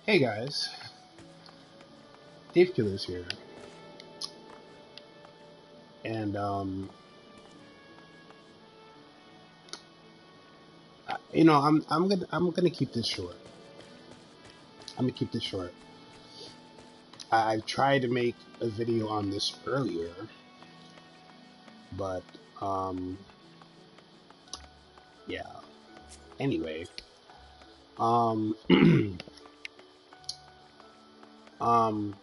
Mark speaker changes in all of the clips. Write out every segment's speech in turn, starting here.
Speaker 1: Hey guys, Dave Killer's here, and I'm gonna keep this short. I'm gonna keep this short. I've tried to make a video on this earlier, but um, yeah. Anyway, um, um,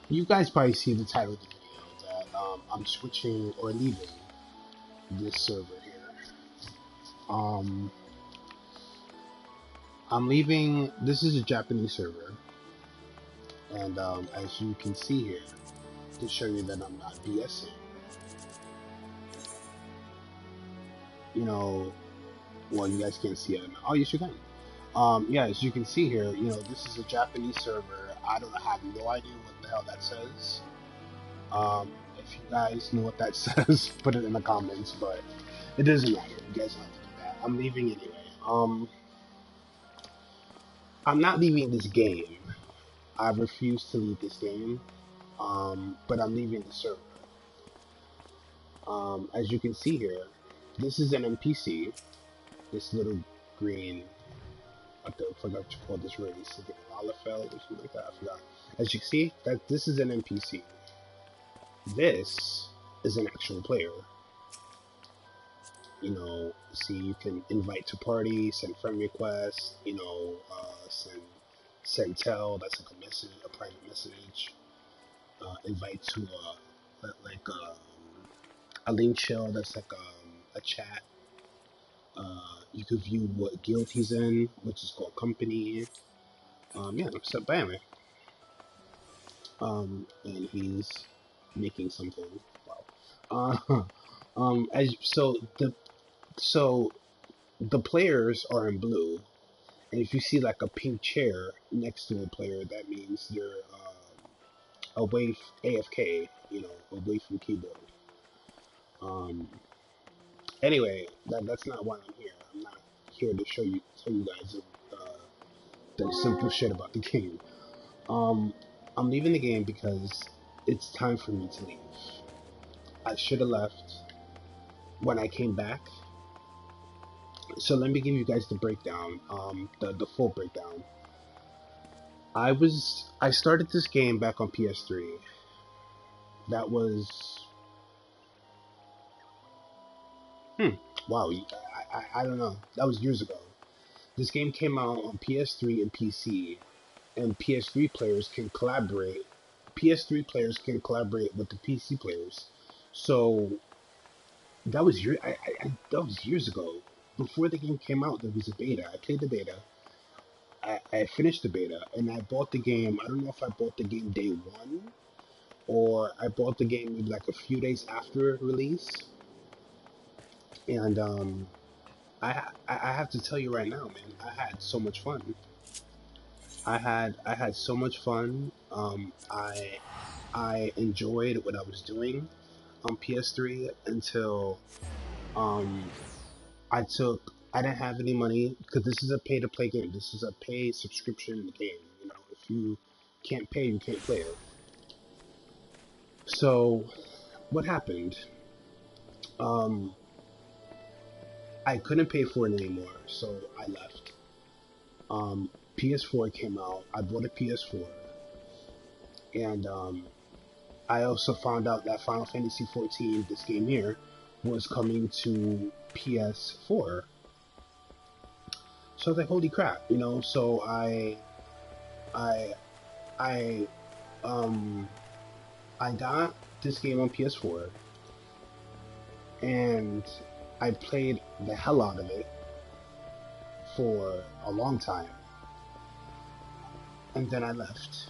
Speaker 1: you guys probably see the title of the video that I'm switching or leaving this server here. Um, I'm leaving. This is a Japanese server, and as you can see here, to show you that I'm not BSing. You know, well, you guys can't see it. Oh, yes, you can. Yeah, as you can see here, this is a Japanese server. I don't have no idea what the hell that says. If you guys know what that says, put it in the comments. But it doesn't matter. You guys don't have to do that. I'm leaving anyway. I'm not leaving this game. I refuse to leave this game. But I'm leaving the server. As you can see here, this is an NPC. This little green, I forgot what you call this race. Is it Lalafell or something like that? I forgot. As you can see, that this is an NPC. This is an actual player. See, you can invite to parties, send friend requests. Send tell. That's like a message, a private message. Invite to a link shell. That's like a chat. You can view what guild he's in, which is called company. Yeah, so bam. And he's making something. Wow. As so the players are in blue, and if you see like a pink chair next to a player, that means they're away AFK, away from keyboard. Um, anyway, that's not why I'm here. I'm not here to tell you guys the simple shit about the game. Um, I'm leaving the game because it's time for me to leave. I should have left when I came back. So let me give you guys the breakdown, the full breakdown. I started this game back on PS3. That was wow. I don't know. That was years ago. This game came out on PS3 and PC, and PS3 players can collaborate. PS3 players can collaborate with the PC players. So that was years ago. Before the game came out, there was a beta. I played the beta. I finished the beta, and I bought the game. I don't know if I bought the game day one or I bought the game maybe like a few days after release. And I have to tell you right now, man, I had so much fun. I had so much fun. I enjoyed what I was doing on PS3 until um, I didn't have any money because this is a pay to play game. This is a pay subscription game. If you can't pay, you can't play it. So what happened? Um, I couldn't pay for it anymore, so I left. PS4 came out. I bought a PS4, and I also found out that Final Fantasy 14, this game here, was coming to PS4. So I was like, holy crap. So I, I, um, I got this game on PS4, and I played the hell out of it for a long time, and then I left.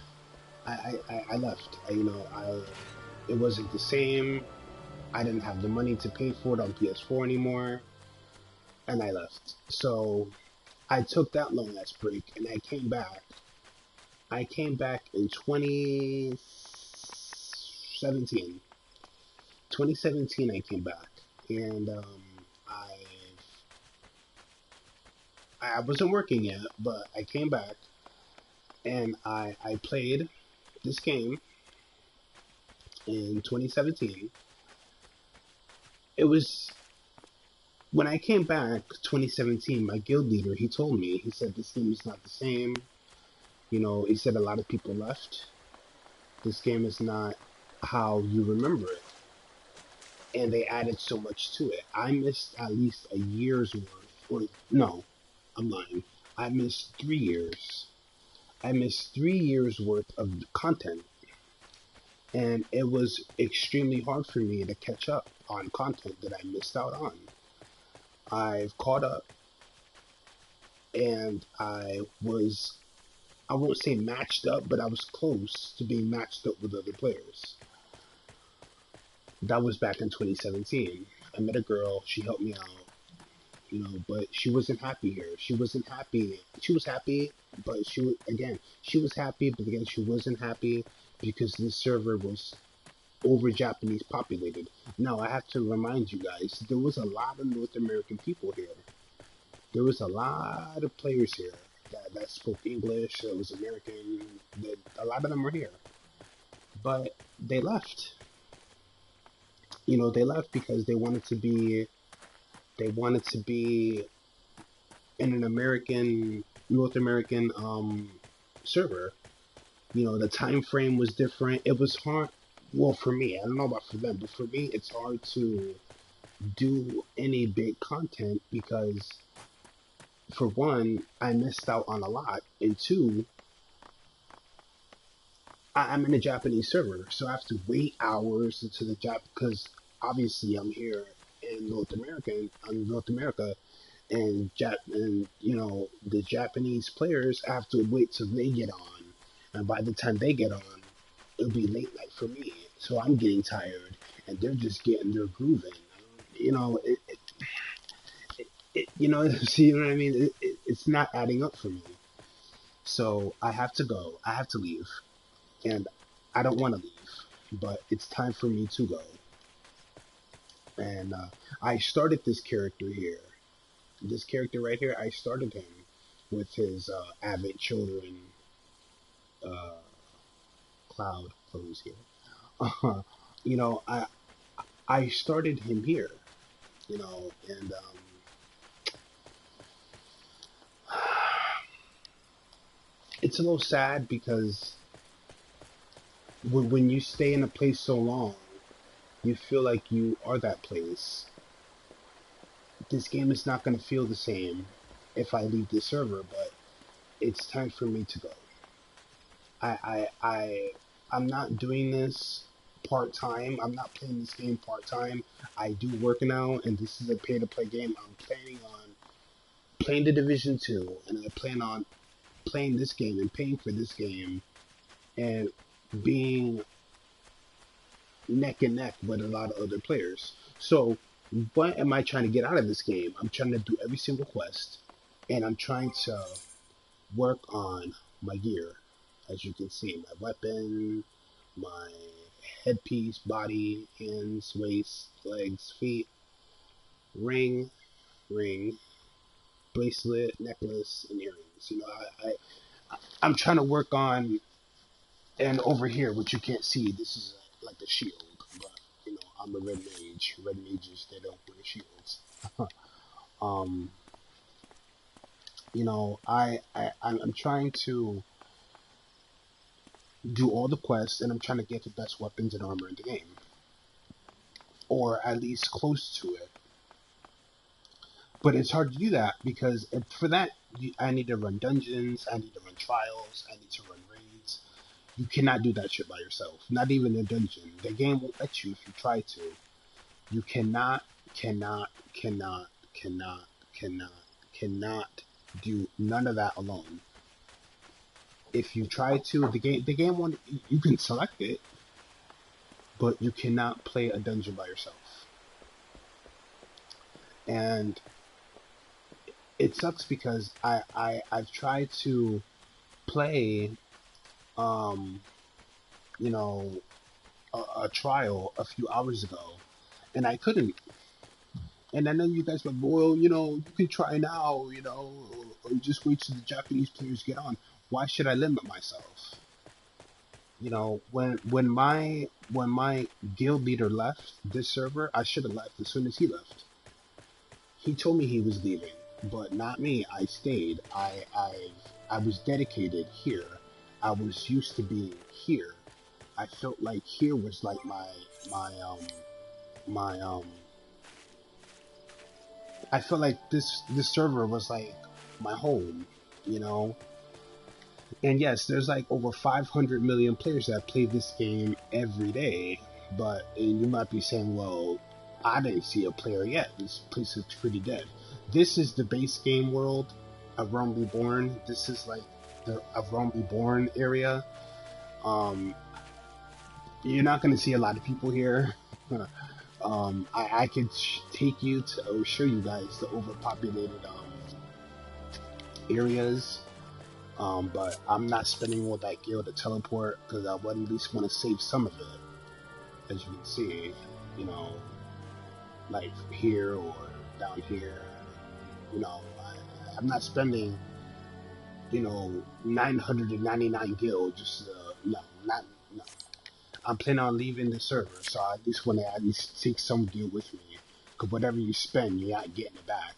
Speaker 1: I left. It wasn't the same. I didn't have the money to pay for it on PS4 anymore, and I left. So I took that long ass break, and I came back. I came back in 2017. 2017, I came back, and I I wasn't working yet, but I came back and I played this game in 2017. It was when I came back 2017. My guild leader, he told me, he said this game is not the same. You know, he said a lot of people left. This game is not how you remember it, and they added so much to it. I missed at least a year's worth, or no, I'm lying. I missed 3 years. I missed 3 years worth of content, and it was extremely hard for me to catch up on content that I missed out on. I've caught up, and I won't say matched up, but I was close to being matched up with other players. That was back in 2017. I met a girl, she helped me out, you know, but she wasn't happy here. She wasn't happy. She was happy, but she was happy, but again, she wasn't happy because this server was over Japanese populated. Now, I have to remind you guys, there was a lot of North American people here. There was a lot of players here that spoke English, that was American. That a lot of them were here, but they left. You know, they left because they wanted to be in an American, North American server. You know, the time frame was different. It was hard. Well, for me, I don't know about for them, but for me, it's hard to do any big content because, for one, I missed out on a lot, and two, I'm in a Japanese server, so I have to wait hours into the Jap because obviously I'm here in North America, and you know, the Japanese players have to wait till they get on, and by the time they get on, it'll be late night for me. So I'm getting tired, and they're just getting their groove in. You know, you know, see, you know what I mean? It's not adding up for me. So I have to go. I have to leave, and I don't want to leave, but it's time for me to go. And I started this character here. This character right here, I started him with his avid children, uh, Cloud clothes here. You know, I started him here. You know, and it's a little sad because when you stay in a place so long, you feel like you are that place. This game is not going to feel the same if I leave the server, but it's time for me to go. I'm not doing this part time. I'm not playing this game part time. I do work now, and this is a pay to play game. I'm planning on playing the Division 2, and I plan on playing this game and paying for this game and being neck and neck with a lot of other players. So, what am I trying to get out of this game? I'm trying to do every single quest, and I'm trying to work on my gear. As you can see, my weapon, my headpiece, body, hands, waist, legs, feet, ring, bracelet, necklace, and earrings. You know, I'm trying to work on, and over here, which you can't see, this is like a shield, but you know, I'm a red mage. Red mages, they don't wear shields. um, you know, I'm trying to do all the quests, and I'm trying to get the best weapons and armor in the game, or at least close to it. But it's hard to do that because for that, I need to run dungeons, I need to run trials, I need to run raids. You cannot do that shit by yourself. Not even a dungeon. The game won't let you if you try to. You cannot, cannot do none of that alone. If you try to, the game won't. You can select it, but you cannot play a dungeon by yourself. And it sucks because I've tried to play, um, you know, a trial a few hours ago, and I couldn't. And I know you guys are like, well, you can try now, or just wait till the Japanese players get on. Why should I limit myself? When my guild leader left this server, I should have left as soon as he left. He told me he was leaving, but not me. I stayed. I was dedicated here. I was used to being here. I felt like here was like my I felt like this server was like my home, you know. And yes, there's like over 500 million players that play this game every day. And you might be saying, well, I didn't see a player yet. This place is pretty dead. This is the base game world of Realm Reborn. This is like the of Realm Reborn area. Um, you're not going to see a lot of people here. I could take you to or show you guys the overpopulated areas. But I'm not spending all that gear to teleport because I would at least want to save some of it. As you can see, you know, like here or down here. I'm not spending, 999 gil just no, not no. I'm planning on leaving the server, so I at least want to at least take some gil with me. Because whatever you spend, you're not getting it back,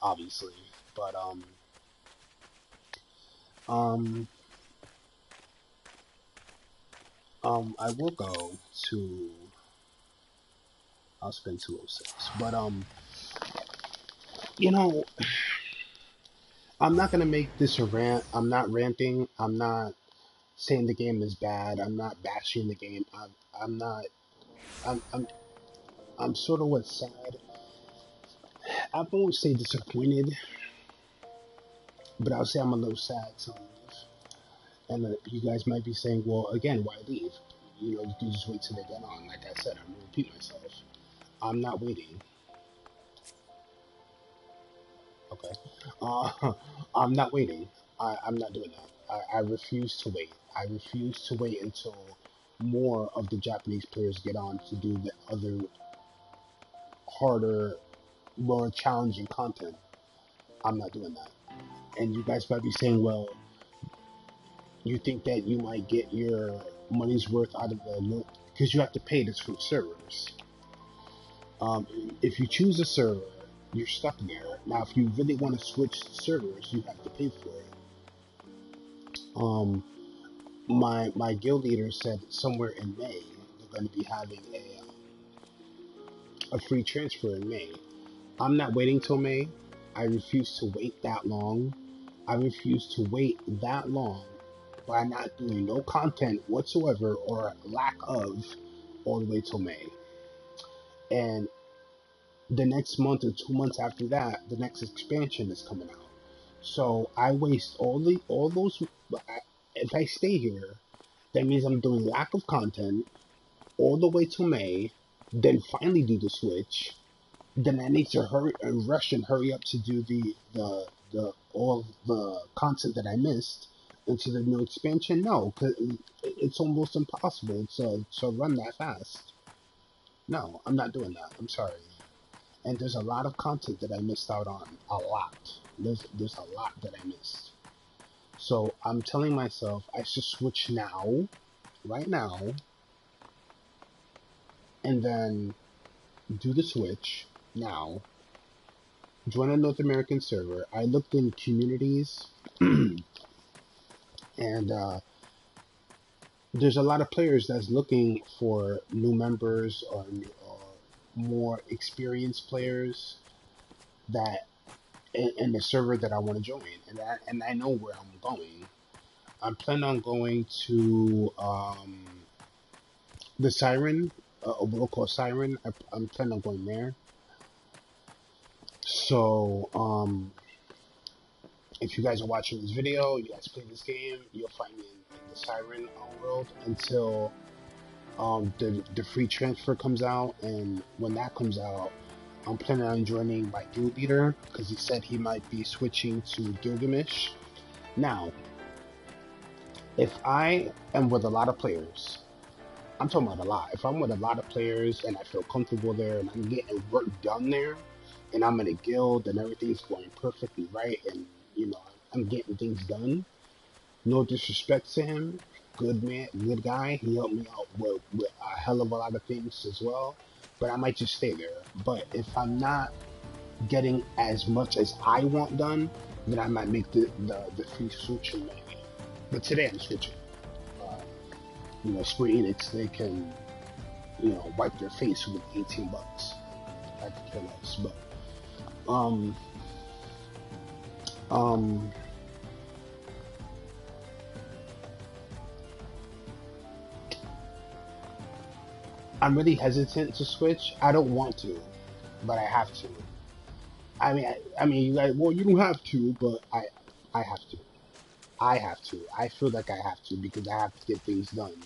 Speaker 1: obviously. But um, I will go to. I'll spend 206. But you know, I'm not gonna make this a rant. I'm not ranting. I'm not saying the game is bad. I'm not bashing the game. I'm not. I'm. I'm. I'm sort of what's sad. I won't say disappointed, but I'll say I'm a little sad to leave. And you guys might be saying, well, again, why leave? You can just wait till they get on. Like I said, I'm gonna repeat myself. I'm not waiting. Okay. I'm not waiting. I'm not doing that. I refuse to wait. I refuse to wait until more of the Japanese players get on to do the other harder, more challenging content. I'm not doing that. And you guys might be saying, well, you think that you might get your money's worth out of the because you have to pay this from servers. If you choose a server, you're stuck there. Now, if you really want to switch servers, you have to pay for it. Um, my guild leader said somewhere in May they're going to be having a free transfer in May. I'm not waiting till May. I refuse to wait that long. I refuse to wait that long by not doing no content whatsoever or lack of all the way till May. And the next month or 2 months after that, the next expansion is coming out. So I waste all those. If I stay here, that means I'm doing lack of content all the way till May, then finally do the switch. Then I need to hurry and rush and hurry up to do the all the content that I missed into the new expansion. No, because it's almost impossible to run that fast. No, I'm not doing that. I'm sorry. And there's a lot of content that I missed out on. A lot. There's a lot that I missed. So I'm telling myself I should switch now, right now, and then do the switch now. Join a North American server. I looked in communities, and there's a lot of players that's looking for new members or more experienced players that in the server that I want to join, and I know where I'm going. I'm planning on going to the Siren, a world called Siren. I'm planning on going there. So, if you guys are watching this video, you guys play this game, you'll find me in the Siren world until the free transfer comes out. And when that comes out, I'm planning on joining my guild leader because he said he might be switching to Gilgamesh. Now, if I am with a lot of players, I'm talking about a lot. If I'm with a lot of players and I feel comfortable there and I'm getting work done there, and I'm in a guild and everything's going perfectly right, and I'm getting things done. No disrespect to him, good man, good guy. He helped me out with a hell of a lot of things as well. But I might just stay there. But if I'm not getting as much as I want done, then I might make the free switch in May. But today I'm switching. Uh, Square Enix, they can wipe their face with $18. I could care less. But um um I'm really hesitant to switch. I don't want to, but I have to. I mean, you guys. Well, you don't have to, but I have to. I have to. I feel like I have to because I have to get things done.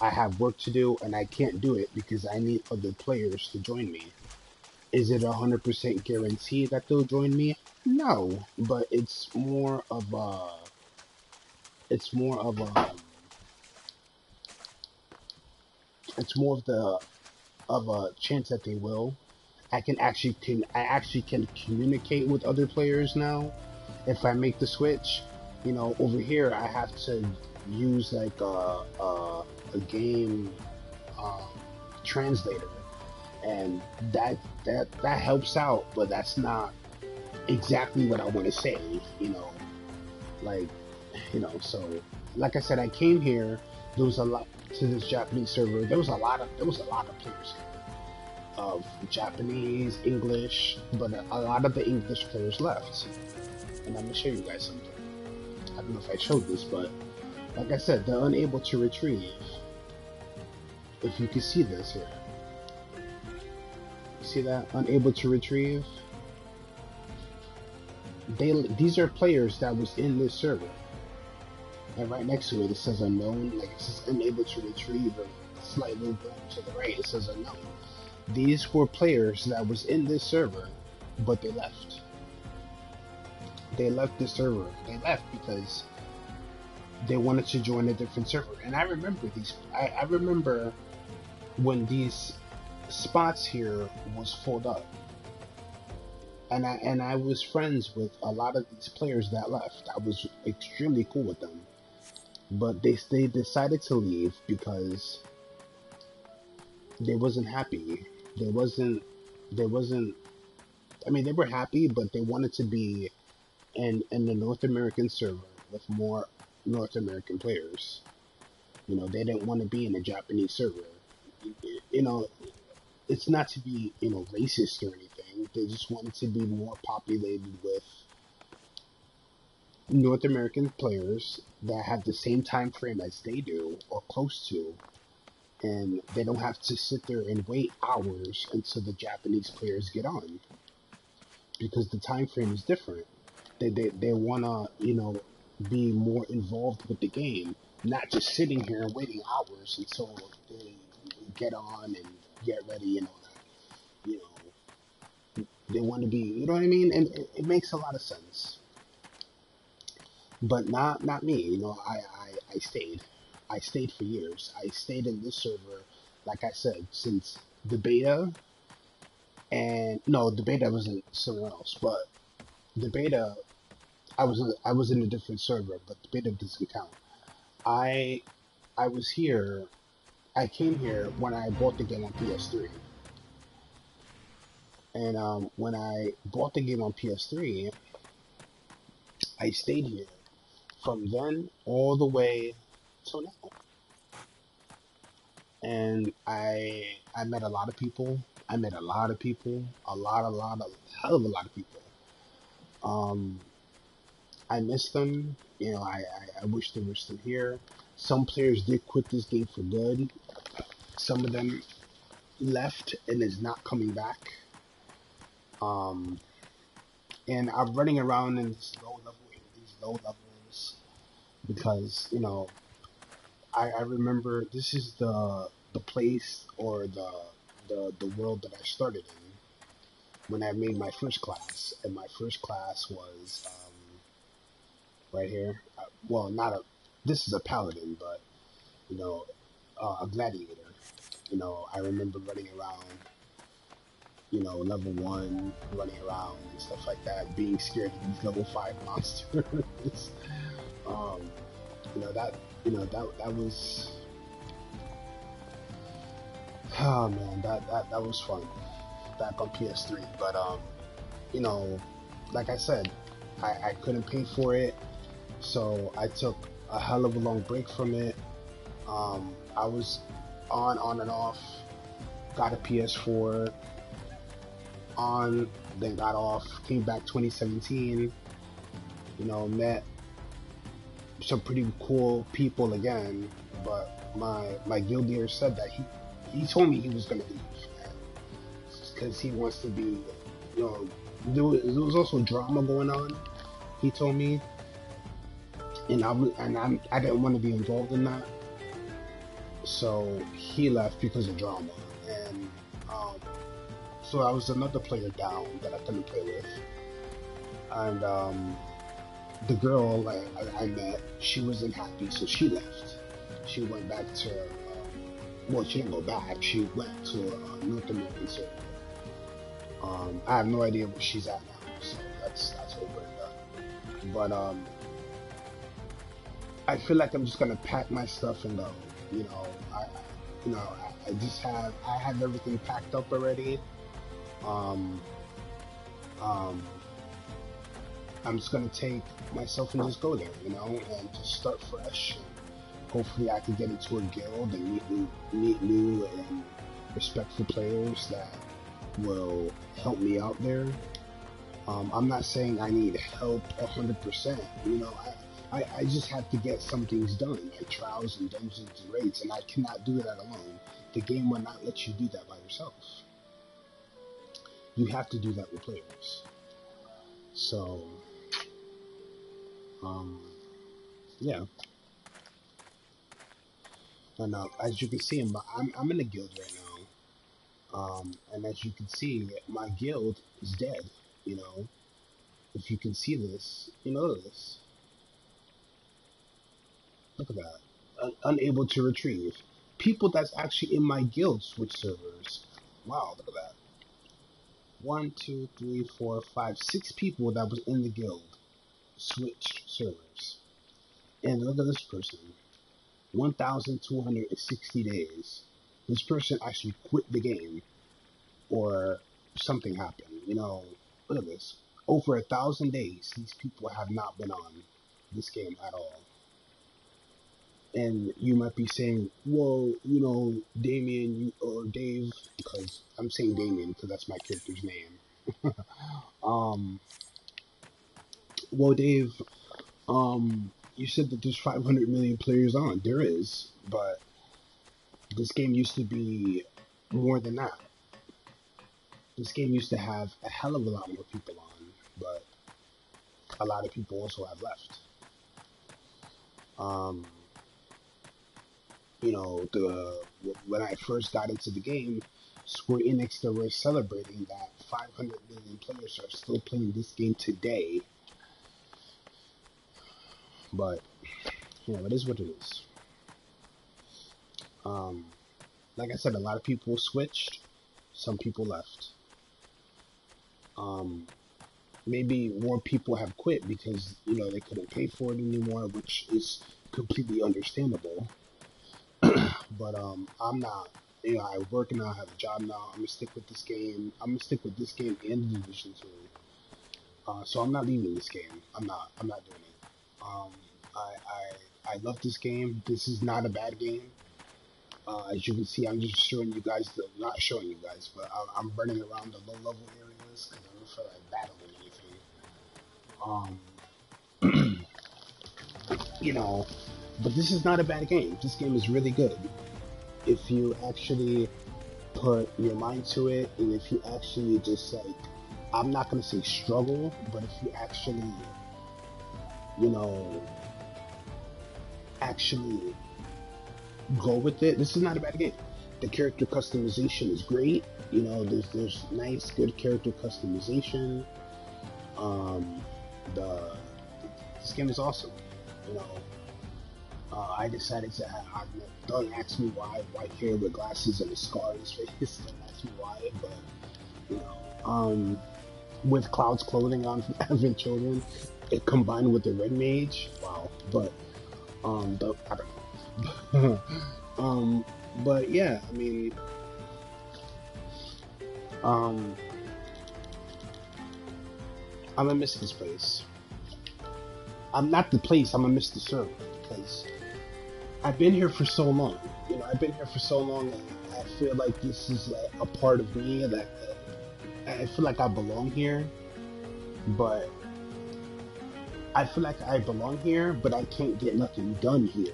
Speaker 1: I have work to do, and I can't do it because I need other players to join me. Is it 100% guarantee that they'll join me? No, but it's more of a, it's more of a chance that they will. I actually can communicate with other players now. If I make the switch, over here I have to use like a game um, translator, and that helps out, but that's not exactly what I want to say. Like so like I said, I came here. There was a lot to this Japanese server. There was a lot of players here of Japanese, English, but a lot of the English players left. And I'm gonna show you guys something. I don't know if I showed this, but like I said, they're unable to retrieve. If you can see this here, see that unable to retrieve. These are players that was in this server, and right next to it says unknown. Like it says unable to retrieve, or slightly going to the right it says unknown. These were players that was in this server, but they left. They left the server. They left because they wanted to join a different server. And I remember these. I remember when these spots here was filled up, and I was friends with a lot of these players that left. I was extremely cool with them, but they decided to leave because they wasn't happy. They wasn't. They wasn't. I mean, they were happy, but they wanted to be in the North American server with more North American players. They didn't want to be in a Japanese server. You know, it's not to be racist or anything. They just wanted to be more populated with North American players that have the same time frame as they do or close to, and they don't have to sit there and wait hours until the Japanese players get on because the time frame is different. They wanna be more involved with the game, not just sitting here and waiting hours until they get on and get ready and all that. They want to be, you know what I mean, and it makes a lot of sense. But not me. I stayed. I stayed for years. I stayed in this server, like I said, since the beta. And no, the beta was in somewhere else, but the beta I was in a different server, but the beta doesn't count. I I was here. I came here when I bought the game on PS3, and when I bought the game on PS3, I stayed here from then all the way till now. And I met a lot of people. I met a lot of people, a hell of a lot of people. Um, I miss them. I wish they were still here. Some players did quit this game for good. Some of them left and is not coming back. Um, and I'm running around in these low levels because I remember this is the place or the world that I started in when I made my first class, and my first class was right here. Well, not a. This is a paladin, but you know, a gladiator. I remember running around level 1, running around and stuff like that, being scared of these level 5 monsters. um, that that was, oh man, that was fun back on PS3. But you know, like I said, I couldn't pay for it, so I took a hell of a long break from it. I was on and off, got a PS4, on, then got off, came back 2017, met some pretty cool people again, but my guild leader said that he told me he was gonna leave because he wants to be, you know, there was also drama going on. He told me, and I didn't want to be involved in that, so he left because of drama, and so I was another player down that I couldn't play with, and the girl I met, she wasn't happy, so she left. She went back to, well, she didn't go back. She went to North American server. I have no idea where she's at now, so that's over and done. But I feel like I'm just gonna pack my stuff and go. You know, I have everything packed up already. Um, um, I'm just gonna take myself and just go there, and just start fresh. And hopefully, I can get into a guild and meet new and respectful players that will help me out there. I'm not saying I need help 100%. I just have to get some things done, like trials and dungeons and raids, and I cannot do that alone. The game will not let you do that by yourself. You have to do that with players. So, yeah. And as you can see, I'm in a guild right now. And as you can see, my guild is dead. You know, if you can see this, this. Look at that. Unable to retrieve. People that's actually in my guild switch servers. Wow, look at that. 1, 2, 3, 4, 5, 6 people that was in the guild switched servers. And look at this person. 1,260 days. This person actually quit the game, or something happened. Look at this. Over 1,000 days, these people have not been on this game at all. And you might be saying, well, Damien or Dave, because I'm saying Damien because that's my character's name. Well, Dave, you said that there's 500 million players on. There is, but this game used to be more than that. This game used to have a hell of a lot more people on, but a lot of people also have left. When I first got into the game, Square Enix, they were celebrating that 500 million players are still playing this game today. But, it is what it is. Like I said, a lot of people switched, some people left. Maybe more people have quit because, they couldn't pay for it anymore, which is completely understandable. But I'm not. I work now, I have a job now. I'm gonna stick with this game. I'm gonna stick with this game and Division 2. So I'm not leaving this game. I'm not doing it. I love this game. This is not a bad game. As you can see, I'm just showing you guys not showing you guys, but I'm running around the low level areas because I don't feel like battling anything. But this is not a bad game. This game is really good. If you actually put your mind to it, and if you actually just I'm not gonna say struggle, but if you actually, actually go with it, this is not a bad game. The character customization is great. There's nice, good character customization. This game is awesome. I decided to. Don't ask me why. White hair with glasses and a scar on his face. Don't ask me why, but You know, with Cloud's clothing on from having children, it combined with the red mage. Wow, but I don't know. um, but yeah, I mean, um, I'm gonna miss this place. I'm not the place. I'm gonna miss the server because I've been here for so long. You know, I've been here for so long. And I feel like this is like a part of me that I feel like I belong here, but I feel like I belong here, but I can't get nothing done here.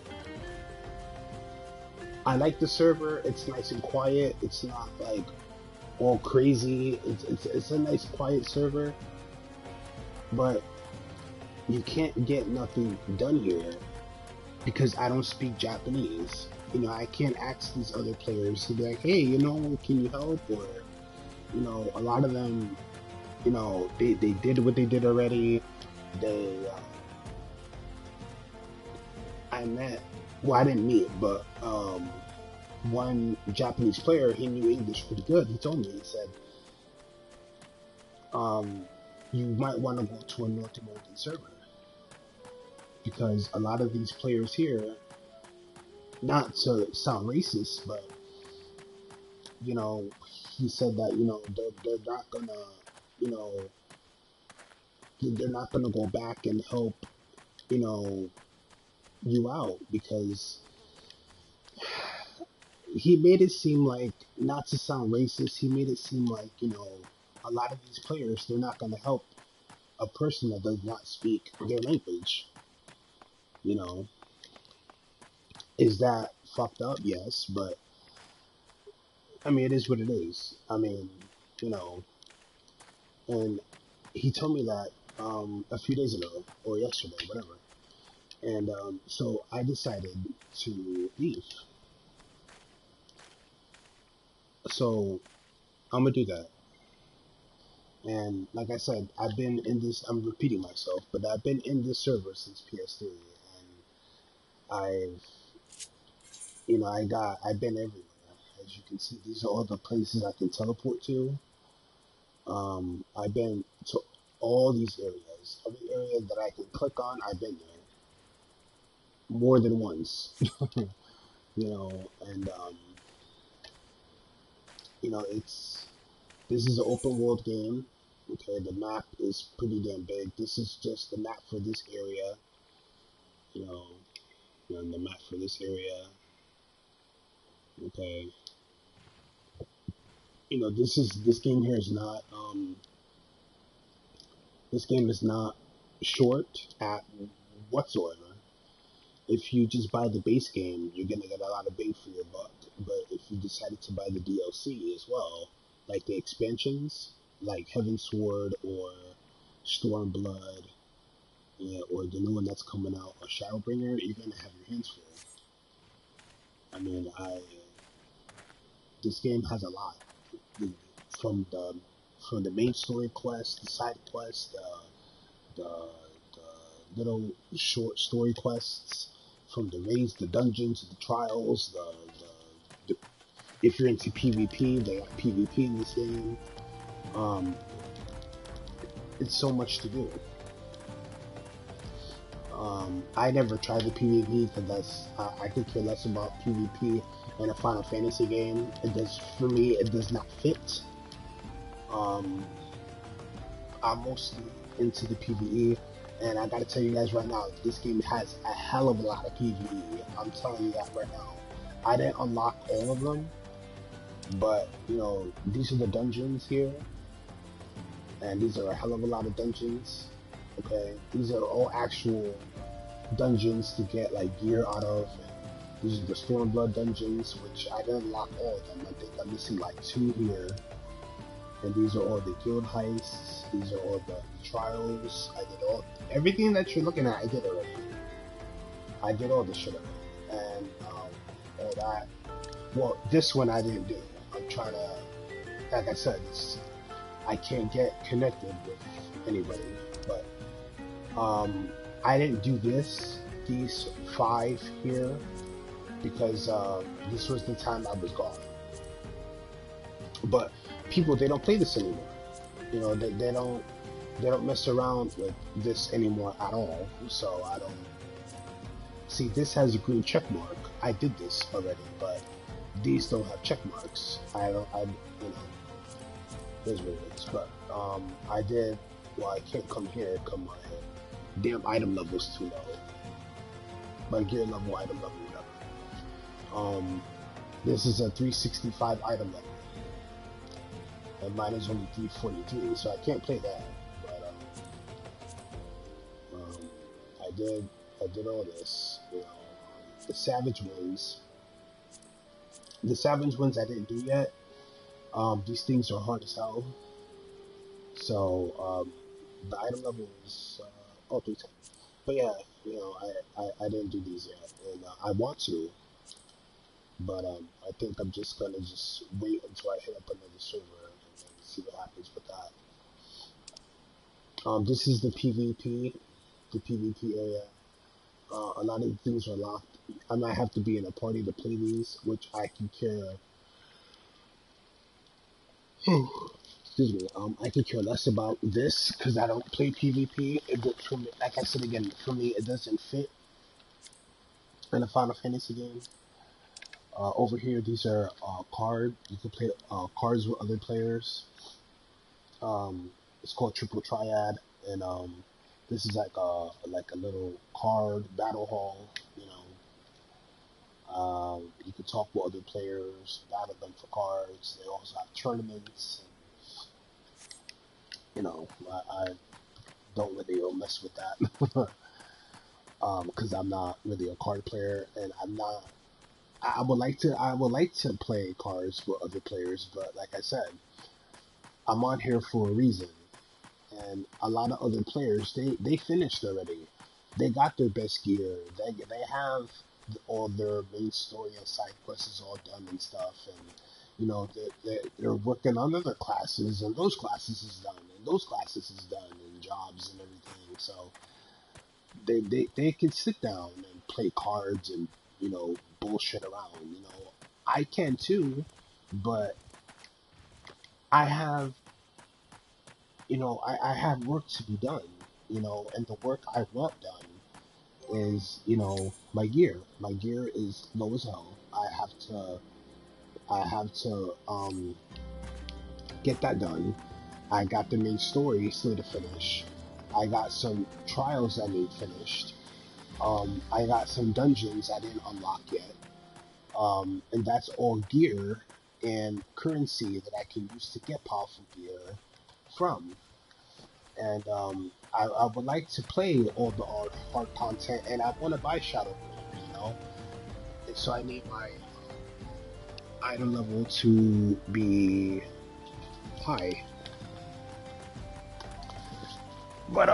Speaker 1: I like the server. It's nice and quiet. It's not like all crazy. It's a nice quiet server, but you can't get nothing done here because I don't speak Japanese. You know, I can't ask these other players to be like, hey, you know, can you help? Or, you know, a lot of them, you know, they did what they did already. They, I met, well, I didn't meet, but one Japanese player, he knew English pretty good. He told me, he said, you might want to go to a North American server because a lot of these players here, not to sound racist, but you know, he said that, you know, they're not gonna, you know, they're not gonna go back and help, you know, you out because he made it seem like, not to sound racist, he made it seem like, you know, a lot of these players, they're not gonna help a person that does not speak their language. You know, is that fucked up? Yes, but I mean, it is what it is. I mean, you know, and he told me that a few days ago or yesterday, whatever. And so I decided to leave. So I'm gonna do that. And like I said, I've been in this. I'm repeating myself, but I've been in this server since PS3, and I've, you know, I've been everywhere. As you can see, these are all the places I can teleport to. I've been to all these areas. Every area that I can click on, I've been there more than once. You know, and you know, this is an open world game. Okay, the map is pretty damn big. This is just the map for this area. You know, the map for this area. Okay, you know, this game here is not this game is not short at whatsoever. If you just buy the base game, you're gonna get a lot of bang for your buck. But if you decided to buy the DLC as well, like the expansions, like Heaven Sword or Stormblood, yeah, or the new one that's coming out, or Shadowbringer, you're gonna have your hands full. I mean, this game has a lot from the from the main story quest, the side quests, the little short story quests, from the raids, the dungeons, the trials, the if you're into PvP, they have PvP in this game. Um, it's so much to do. I never tried the PvP because I could care less about PvP in a Final Fantasy game. It does, for me, it does not fit. Um, I'm mostly into the PvE, and I gotta tell you guys right now, this game has a hell of a lot of PvE. I'm telling you that right now. I didn't unlock all of them, but you know, these are the dungeons here, and these are a hell of a lot of dungeons. Okay, these are all actual dungeons to get like gear out of. These are the Stormblood dungeons, which I didn't unlock all of them. I think I'm missing like 2 here. And these are all the guild heists. These are all the trials. I did everything that you're looking at. I did already. I did all the shit already, and all that. Well, this one I didn't do. I'm trying to, like I said, I can't get connected with anybody. But I didn't do these 5 here, because this was the time I was gone. But people, they don't play this anymore. You know, they don't mess around with this anymore at all. So I don't see, this has a green check mark. I did this already, but these don't have check marks. I don't. I you know, here's what it is. But I did. Well, I can't come here. Come my damn item level's too low. My gear level, item level, whatever. This is a 365 item level, and mine is only 343, so I can't play that. But I did all this. You know, the savage ones, I didn't do yet. These things are hard as hell. So the item level is 310. But yeah, you know, I didn't do these yet, and I want to, but I think I'm just gonna just wait until I hit up another server and then see what happens with that. This is the PvP area. A lot of things are locked. I might have to be in a party to play these, which I can care. Excuse me. I can care less about this because I don't play PvP. For me, like I said again, for me, it doesn't fit in a Final Fantasy game. Over here, these are cards. You can play cards with other players. It's called Triple Triad, and this is like a little card battle hall. You know, you can talk with other players, battle them for cards. They also have tournaments. And, you know, I don't really mess with that because I'm not really a card player, and I'm not. I would like to. I would like to play cards with other players, but like I said, I'm on here for a reason. And a lot of other players, they finished already. They got their best gear. They have all their main story and side quests is all done and stuff. And you know they're working on other classes, and those classes is done, and those classes is done, and jobs and everything. So they can sit down and play cards and you know bullshit around. You know I can too, but I have I have work to be done, and the work I want done is, my gear. My gear is low as hell. I have to get that done. I got the main story still to finish. I got some trials I need finished. I got some dungeons I didn't unlock yet. And that's all gear and currency that I can use to get powerful gear from. And I would like to play all the hard content, and I want to buy Shadowbringers. And so I need my item level to be high. But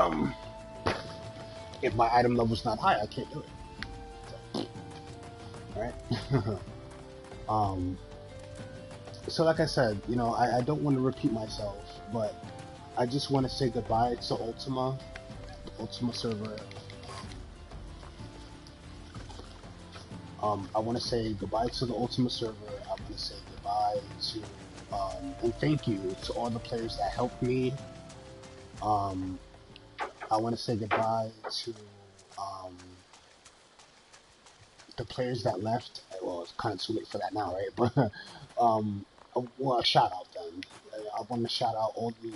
Speaker 1: if my item level's not high, I can't do it. So, all right. um, so like I said, I don't want to repeat myself, but I just want to say goodbye to Ultima, the Ultima server. I want to say goodbye to the Ultima server. I want to say goodbye to, and thank you to all the players that helped me. I want to say goodbye to the players that left. Well, it's kind of too late for that now, right? But well, a shout out then. I want to shout out all the.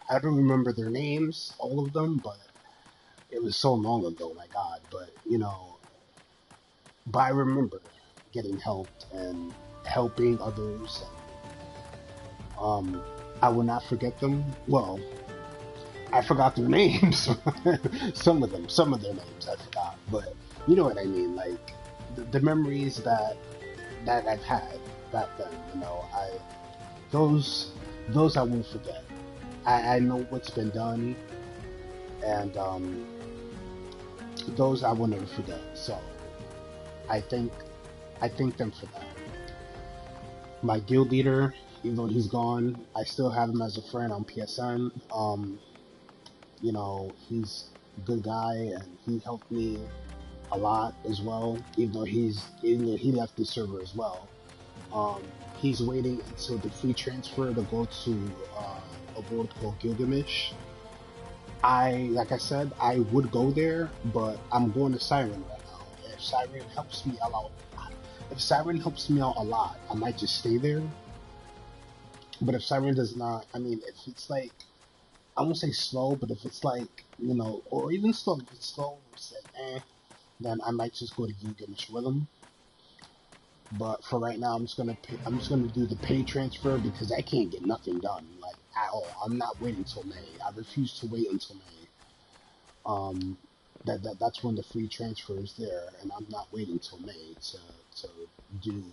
Speaker 1: I don't remember their names, all of them, but it was so long ago. My God, but I remember getting helped and helping others. And, I will not forget them. Well, I forgot their names. some of their names I forgot, but you know what I mean. Like the memories that I've had back then. Those I won't forget. I know what's been done, and those I will never forget. So I thank them for that. My guild leader, even though he's gone, I still have him as a friend on PSN. He's a good guy, and he helped me a lot as well. Even though he left the server as well. He's waiting until the free transfer to go to a world called Gilgamesh. Like I said, I would go there, but I'm going to Siren right now. If Siren helps me out a lot, I might just stay there. But if Siren does not, I mean, if it's like, I won't say slow, but if it's like, or even slow, if it's slow, it's like, then I might just go to Gilgamesh with him. But for right now, I'm just gonna do the pay transfer because I can't get nothing done, like, at all. I'm not waiting till May. I refuse to wait until May. Um, that's when the free transfer is there, and I'm not waiting till May to do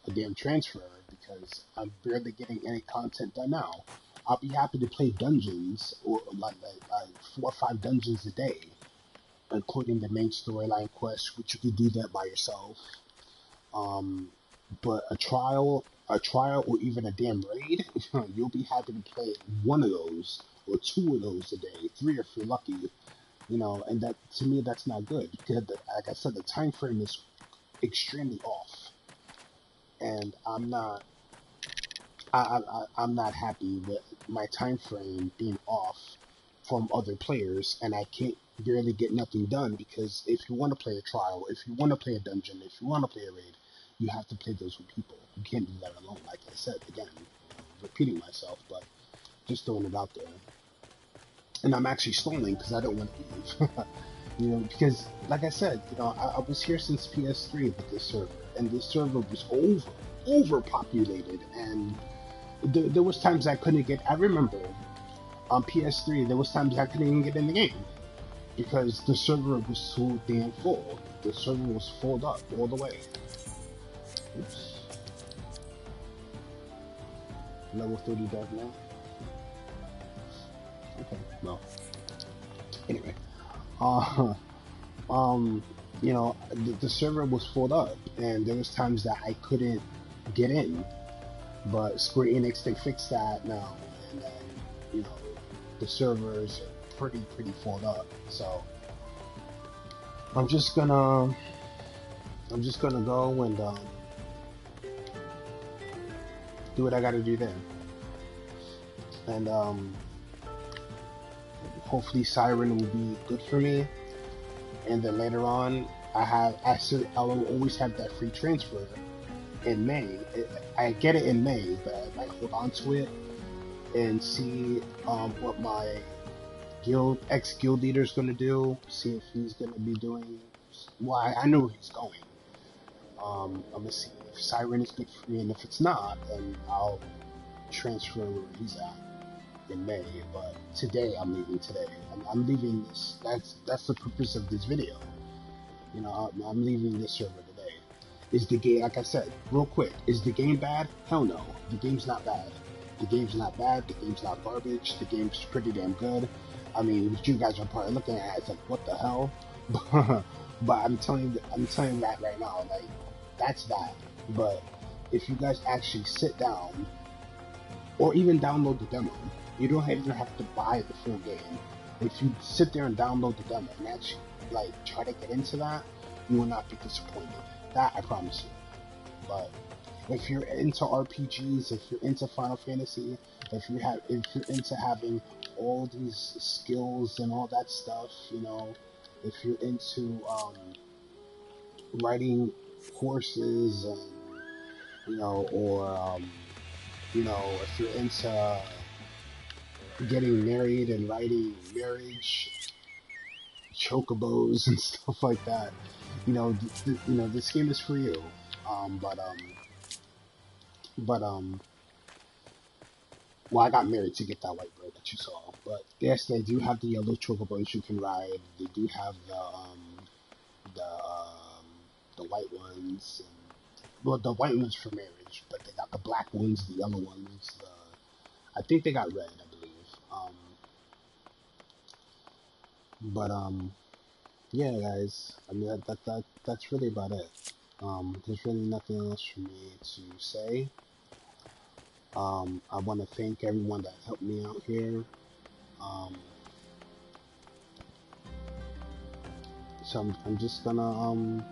Speaker 1: a damn transfer because I'm barely getting any content done now. I'll be happy to play dungeons or like 4 or 5 dungeons a day, including the main storyline quest, which you can do that by yourself. But a trial, or even a damn raid, you'll be happy to play one of those or 2 of those a day, 3 if you're lucky. And that, to me, that's not good because, like I said, the time frame is extremely off, and I'm not I'm not happy with my time frame being off from other players, and I can't barely get nothing done because if you want to play a trial, if you want to play a dungeon, if you want to play a raid, you have to play those with people. You can't do that alone. Like I said, again, repeating myself, but just throwing it out there. And I'm actually stalling because I don't want to leave. Because like I said, I was here since PS3 with this server, and this server was overpopulated, and there was times I couldn't get. I remember on PS3 there was times I couldn't even get in the game because the server was so damn full. The server was filled up all the way. Oops. Level 30 dark now. Okay, well. Anyway, the server was filled up, and there was times that I couldn't get in. But Square Enix, they fixed that now, and then the servers are pretty filled up. So I'm just gonna go and do what I gotta do there, and hopefully Siren will be good for me. And then later on, I'll always have that free transfer in May. I get it in May, but I might hold on to it and see what my ex-guild leader is going to do. See if he's going to be doing. Well, I know where he's going. I'm going to see if Siren is good for me, and if it's not, then I'll transfer where he's at in May. But today, I'm leaving today. I'm leaving this. That's the purpose of this video. I'm leaving this server today. Is the game, like I said, real quick, is the game bad? Hell no. The game's not bad. The game's not bad. The game's not garbage. The game's pretty damn good. I mean, what you guys are probably looking at, it's like, what the hell? But I'm telling you that right now, like, that's that. But if you guys actually sit down, or even download the demo, you don't even have to buy the full game. If you sit there and download the demo and actually, like, try to get into that, you will not be disappointed. That I promise you. But if you're into RPGs, if you're into Final Fantasy, if you're into having all these skills and all that stuff, if you're into writing courses and or if you're into getting married and writing marriage chocobos and stuff like that, this game is for you. Well, I got married to get that white bird that you saw. But yes, they do have the yellow chocobos you can ride. They do have the um, the white ones. Well, the white ones for marriage, but they got the black ones, the yellow ones. I think they got red, I believe. But yeah, guys. I mean, that's really about it. There's really nothing else for me to say. I want to thank everyone that helped me out here. So I'm just gonna I'm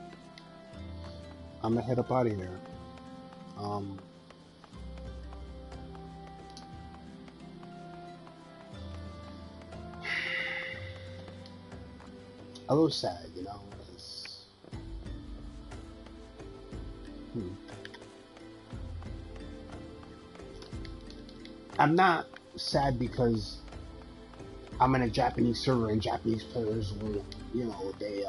Speaker 1: gonna head up out of here. Um, a little sad, you know. 'Cause, hmm. I'm not sad because I'm in a Japanese server and Japanese players will, you know, the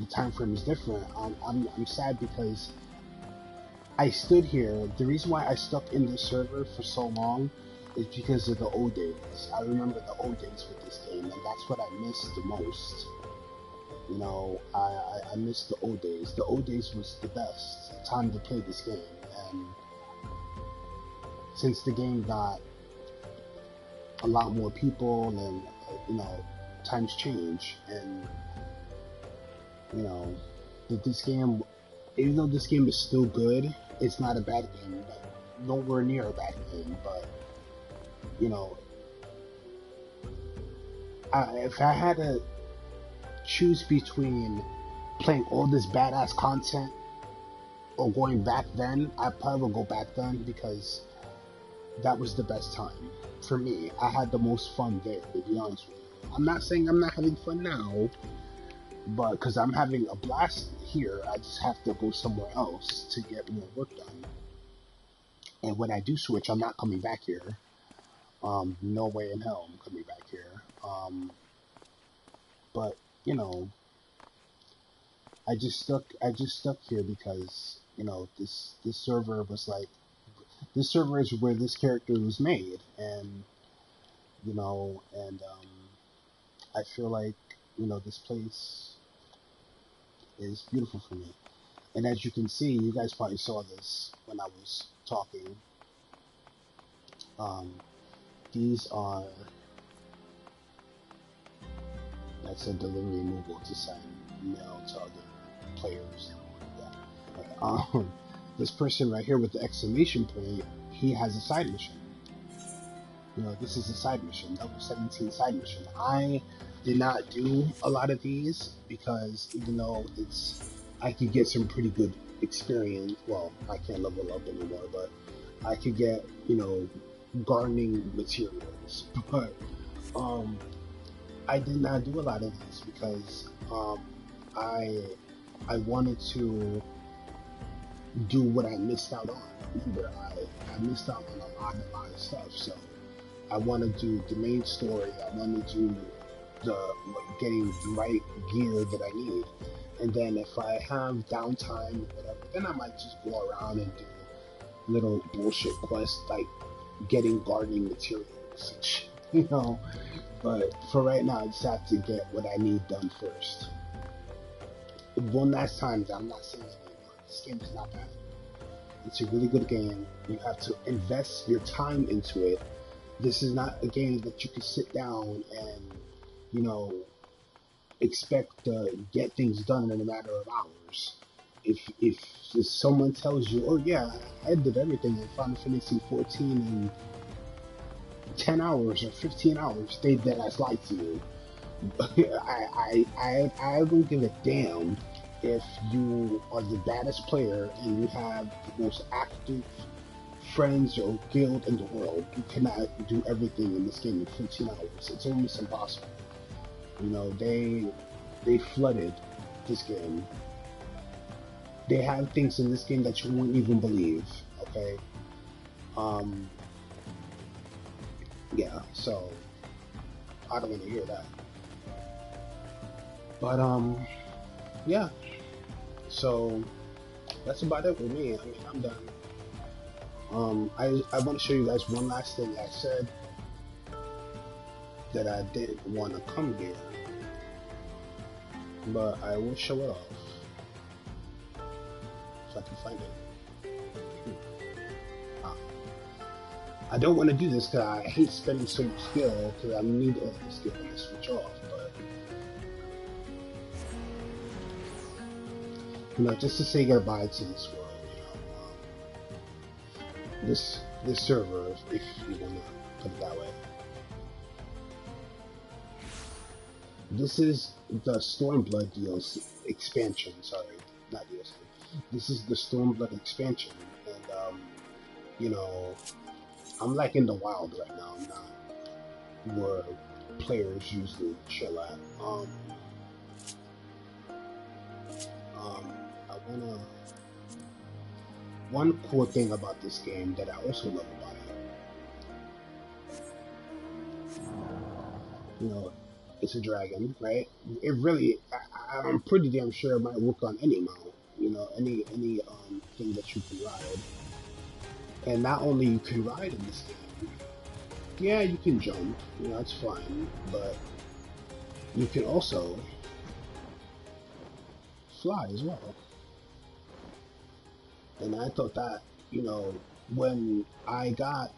Speaker 1: time frame is different. I'm sad because I stood here. The reason why I stuck in this server for so long is because of the old days. I remember the old days with this game, and that's what I miss the most. You know, I miss the old days. The old days was the best time to play this game, and since the game got a lot more people, and you know, times change, and you know, this game, even though this game is still good, it's not a bad game, nowhere near a bad game. But you know, if I had to choose between playing all this badass content or going back then, I probably would go back then because that was the best time for me. I had the most fun there, to be honest with you. I'm not saying I'm not having fun now, but because I'm having a blast here, I just have to go somewhere else to get more work done. And when I do switch, I'm not coming back here. No way in hell I'm coming back here. But you know, I just stuck here because you know this server was like this server is where this character was made, and you know, and I feel like you know this place is beautiful for me. And as you can see, you guys probably saw this when I was talking. Um, these are that's a delivery removal to send mail to other players. Yeah. This person right here with the exclamation point, he has a side mission. You know, this is a side mission, level 17 side mission. I did not do a lot of these because even though I could get some pretty good experience. Well, I can't level up anymore, but I could get, you know, gardening materials. But I did not do a lot of these because I I wanted to do what I missed out on. Remember, I missed out on a lot of stuff. So I want to do the main story. I want to do getting the right gear that I need. And then if I have downtime or whatever, then I might just go around and do little bullshit quests like getting gardening materials, you know. But for right now, I just have to get what I need done first. One last time, I'm not saying this anymore. This game is not bad. It's a really good game. You have to invest your time into it. This is not a game that you can sit down and, you know, expect to get things done in a matter of hours. If someone tells you, oh yeah, I did everything in Final Fantasy 14 in 10 hours or 15 hours, they dead ass lied to you. I don't give a damn if you are the baddest player and you have the most active friends or guild in the world. You cannot do everything in this game in 15 hours. It's almost impossible. You know, they flooded this game. They have things in this game that you wouldn't even believe. Okay. Yeah. So I don't want to hear that. But yeah. So that's about it with me. I mean, I'm done. I want to show you guys one last thing I said that I didn't want to come here, but I will show it off if I can find it. Ah. I don't want to do this because I hate spending so much skill because I need all the skill when I switch off, but you know, just to say goodbye to this world, you know, this server, if you want to put it that way. This is the Stormblood DLC expansion. Sorry, not DLC. This is the Stormblood expansion, and you know, I'm like in the wild right now. I'm not where players usually chill at. I wanna. One cool thing about this game that I also love about it, it's a dragon, right? It really, I'm pretty damn sure it might work on any mount, any thing that you can ride. And not only you can ride in this game, yeah, you can jump, that's fine, but you can also fly as well. And I thought that, when I got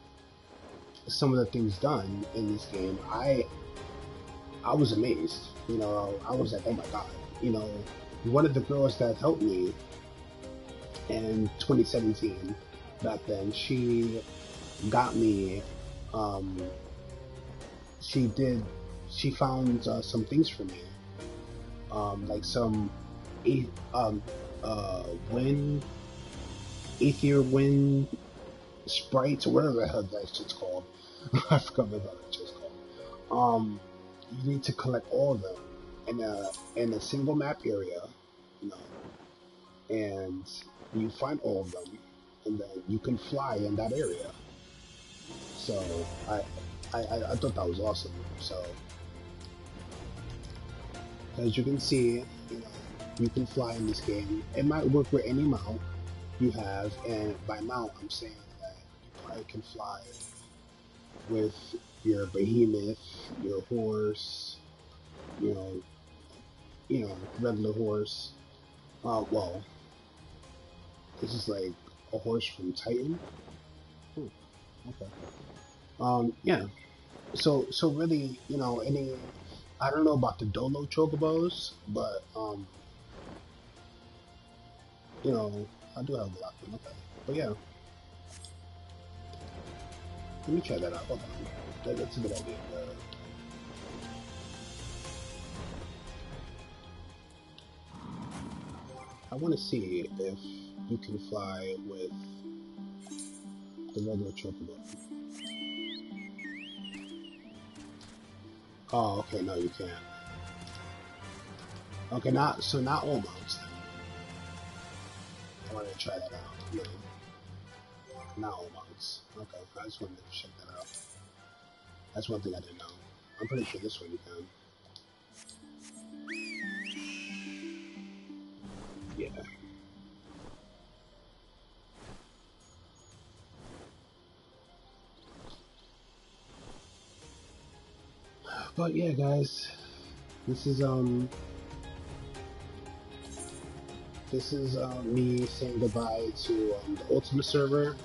Speaker 1: some of the things done in this game, I was amazed. I was like, oh my god. One of the girls that helped me in 2017 back then, she got me. Um, she found some things for me, like some a wind, aether wind sprites, or whatever the hell that shit's called. I forgot what that shit's called. You need to collect all of them in a single map area, you know, and you find all of them, and then you can fly in that area. So I thought that was awesome. So as you can see, you can fly in this game. It might work with any mount you have, and by mount I'm saying that you probably can fly with your behemoth, your horse, you know, regular horse. Well, this is like a horse from Titan. Okay. Yeah. So really, I don't know about the Dolo Chocobos, but I do have a lot of them. Okay. But yeah, let me try that out. Hold on. That's a good idea. I want to see if you can fly with the regular Chocobo. Oh, okay, no, you can't. Okay, not all mounts then. I want to try that out. No, not all mounts. Okay, I just wanted to check that out. That's one thing I didn't know. I'm pretty sure this one you can. Yeah. But yeah, guys, this is me saying goodbye to the Ultima server.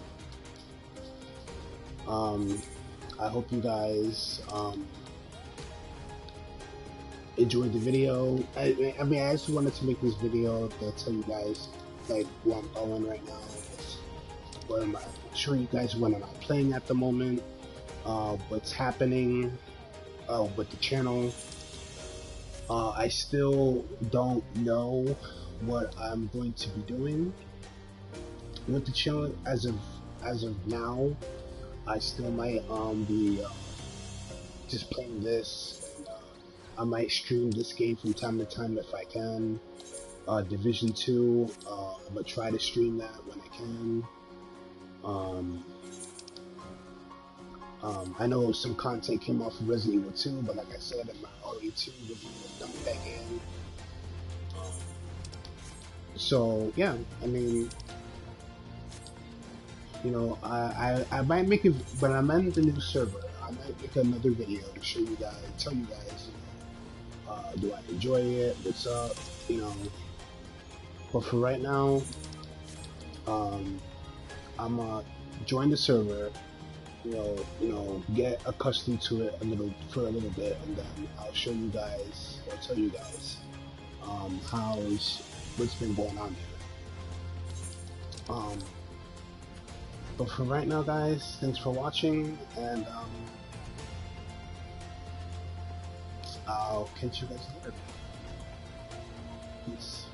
Speaker 1: I hope you guys enjoyed the video. I mean, I just wanted to make this video to tell you guys like where I'm going right now. What am I? Show you guys what am I playing at the moment. What's happening with the channel. I still don't know what I'm going to be doing with the channel as of now. I still might be just playing this. And, I might stream this game from time to time if I can. Division 2, I'm gonna try to stream that when I can. I know some content came off of Resident Evil 2, but like I said, in my RE2 review, dumped back in. So yeah, I mean, I might make it when I'm in the new server. I might make another video to show you guys, tell you guys, do I enjoy it? What's up? But for right now, I'm gonna join the server. Get accustomed to it for a little bit, and then I'll show you guys or tell you guys what's been going on there. But for right now, guys, thanks for watching, and I'll catch you guys later. Peace.